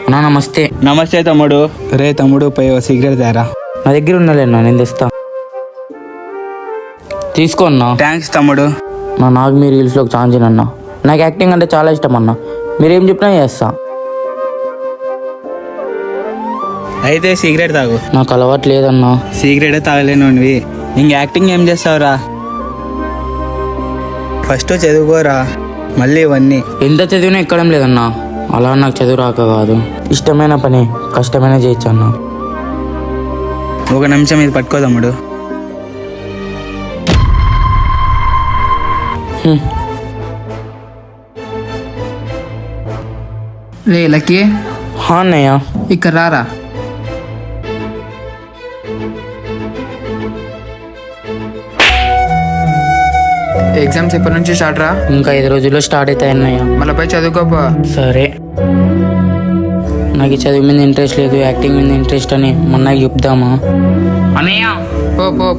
అన్నా నమస్తే. నమస్తే తమ్ముడు. రే తమ్ముడు పోయి సిగరెట్ తేరా. నా దగ్గర ఉన్నలేనా, నేను తెస్తా. తీసుకో అన్నా. థ్యాంక్స్ తమ్ముడు. నాకు మీ రీల్స్లోకి ఛాన్స్ అన్నా. నాకు యాక్టింగ్ అంటే చాలా ఇష్టం అన్నా. మీరేం చెప్పినా చేస్తా. అయితే సిగరెట్ తాగు. నాకు అలవాటు లేదన్నా. సిగరెట్ తాగలేనువి ఇంక యాక్టింగ్ ఏం చేస్తావురా? ఫస్ట్ చదువుకోరా, మళ్ళీ ఇవన్నీ. ఎంత చదివినా ఎక్కడం లేదన్నా. అలా నాకు చదువు రాక కాదు, ఇష్టమైన పని కష్టమైన చేయొచ్చు అన్నా. ఒక నిమిషం ఇది పట్టుకో తమ్ముడు. రే లక్కీ, అన్నయ్య ఇక్కడ రారా. ఎగ్జామ్స్ ఎప్పటి నుంచి స్టార్ట్ రా? ఇంకా 5 రోజుల్లో స్టార్ట్ అవుతాయి అన్నయ్య. మళ్ళీ పోయి చదువుకోపో. సరే. నాకు ఈ చదువు మీద ఇంట్రెస్ట్ లేదు, యాక్టింగ్ మీద ఇంట్రెస్ట్ అని మొన్నకి చెప్దామా అన్నయ్య?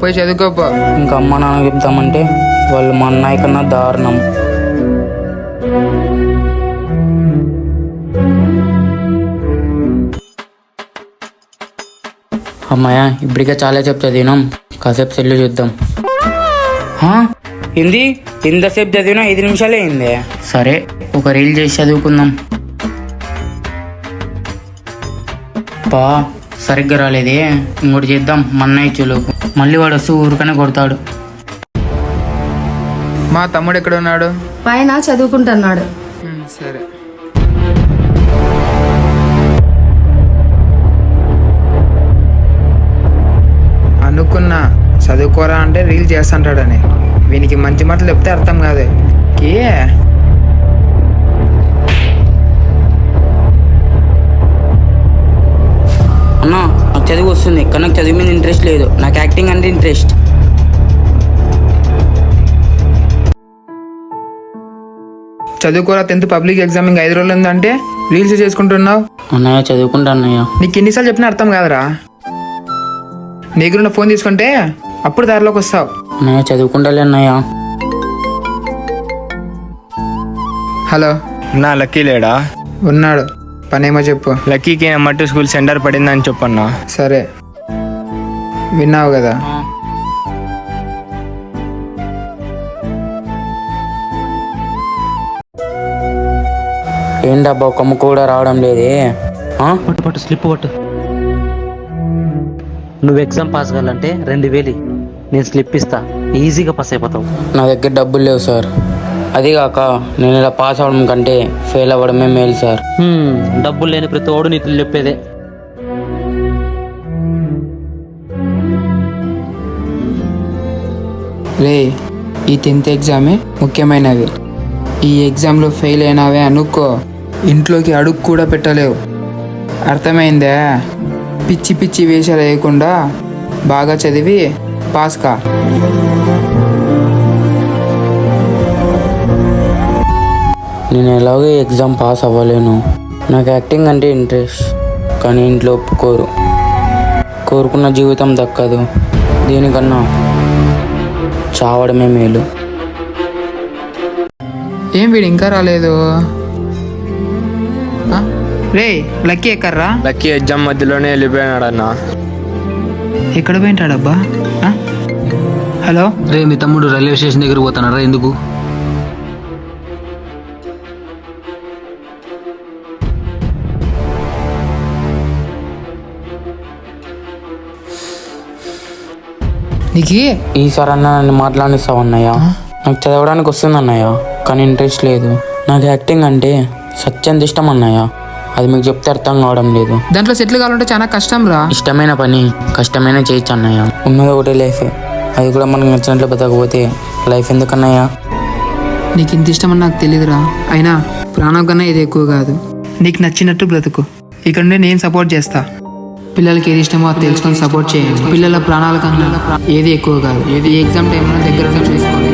పోయి చదువుకోపో. ఇంకా అమ్మ నాన్న చెప్తామంటే వాళ్ళు మా అన్నయ్య కన్నా దారుణం. అమ్మాయ ఇప్పటికే చాలా చెప్తా తినాం, కాసేపు సెల్లు చూద్దాం. ఏంది ఎంతసేపు చదివినా 5 నిమిషాలే అయింది. సరే ఒక రీల్ చేసి చదువుకుందాం. పా సరిగ్గా రాలేదే, ఇంకోటి చేద్దాం. మన్నయ్య చులుకు మళ్ళీ వాడు వస్తూ ఊరికనే కొడతాడు. మా తమ్ముడు ఎక్కడ ఉన్నాడు? పైన చదువుకుంటున్నాడు. సరే. అనుకున్నా చదువుకోరా అంటే రీల్ చేస్తుంటాడని. వీనికి మంచి మాటలు చెప్తే అర్థం కాదు. అన్నా నాకు చదువు వస్తుంది, కానీ నాకు చదువు మీద ఇంట్రెస్ట్ లేదు. నాకు యాక్టింగ్ అంటే ఇంట్రెస్ట్. చదువుకోరా, 10th పబ్లిక్ ఎగ్జామ్ ఇంకా 5 రోజులు ఉందంటే రీల్స్ చేసుకుంటున్నావు. అన్నయ్య చదువుకుంటా అన్నయ్య. నీకు ఎన్నిసార్లు చెప్పినా అర్థం కాదురా. నీ దగ్గర ఫోన్ తీసుకుంటే అప్పుడు దారిలోకి వస్తావు. అన్నయ్య చదువుకుంటాలే అన్నయ్య. హలో, నా లక్కీ లేడా? ఉన్నాడు. పనేమో చెప్పు. లక్కీకి మట్టు స్కూల్ సెంటర్ పడిందని చెప్పన్నా. సరే, విన్నావు కదా. ఏంటబ్బా ఒక ముక్క కూడా రావడం లేదే. పట్టు స్లిప్ పట్టు. నువ్వు ఎగ్జామ్ పాస్ కావాలంటే 2000 నేను స్లిప్ ఇస్తా, ఈజీగా పాస్ అయిపోతావు. నా దగ్గర డబ్బులు లేవు సార్. అది కాక నేను ఇలా పాస్ అవ్వడం కంటే ఫెయిల్ అవ్వడమే మేలు సార్. డబ్బులు లేని ప్రతి ఓడు నీతులు చెప్పేదే. రే, ఈ 10th ఎగ్జామే ముఖ్యమైనది. ఈ ఎగ్జామ్లో ఫెయిల్ అయినావే అనుకో, ఇంట్లోకి అడుగు కూడా పెట్టలేవు. అర్థమైందా? పిచ్చి పిచ్చి వేషాలు వేయకుండా బాగా చదివి పాస్ కా. నేను ఎలాగో ఎగ్జామ్ పాస్ అవ్వలేను. నాకు యాక్టింగ్ అంటే ఇంట్రెస్ట్, కానీ ఇంట్లో ఒప్పుకోరు. కోరుకున్న జీవితం దక్కదు. దీనికన్నా చావడమే మేలు. ఏం వీడు ఇంకా రాలేదు? రే లక్కీ ఎక్కర్రా? లక్కీ ఎగ్జామ్ మధ్యలోనే వెళ్ళిపోయినాడన్నా. ఎక్కడ పోయింటాడబ్బా? హలో, రే మీ తమ్ముడు రైల్వే స్టేషన్ దగ్గర పోతున్నారా? ఎందుకు? నీకు ఈసారి అన్న నన్ను మాట్లాడిస్తావు అన్నయ్య. నాకు చదవడానికి వస్తుంది అన్నయ్య, కానీ ఇంట్రెస్ట్ లేదు. నాకు యాక్టింగ్ అంటే సత్యంత ఇష్టం అన్నయ్య. అది మీకు చెప్తే అర్థం కావడం లేదు. దాంట్లో సెటిల్ కావాలంటే చాలా కష్టం రా. ఇష్టమైన పని కష్టమైన చేయొచ్చు అన్నయ్య. ఉన్నది ఒకటే లైఫ్, అది కూడా మనకు నచ్చినట్లు బతకపోతే లైఫ్ ఎందుకన్నయ్య? నీకు ఇంత ఇష్టమని నాకు తెలియదురా. అయినా ప్రాణం కన్నా ఇది ఎక్కువ కాదు. నీకు నచ్చినట్టు బ్రతుకు. ఇక్కడ నుండి నేను సపోర్ట్ చేస్తా. పిల్లలకి ఏది ఇష్టమో అది తెలుసుకొని సపోర్ట్ చేయండి. పిల్లల ప్రాణాల కన్నా ఏది ఎక్కువ కాదు. ఏది ఎగ్జామ్ టైంలో దగ్గర చూసుకోండి.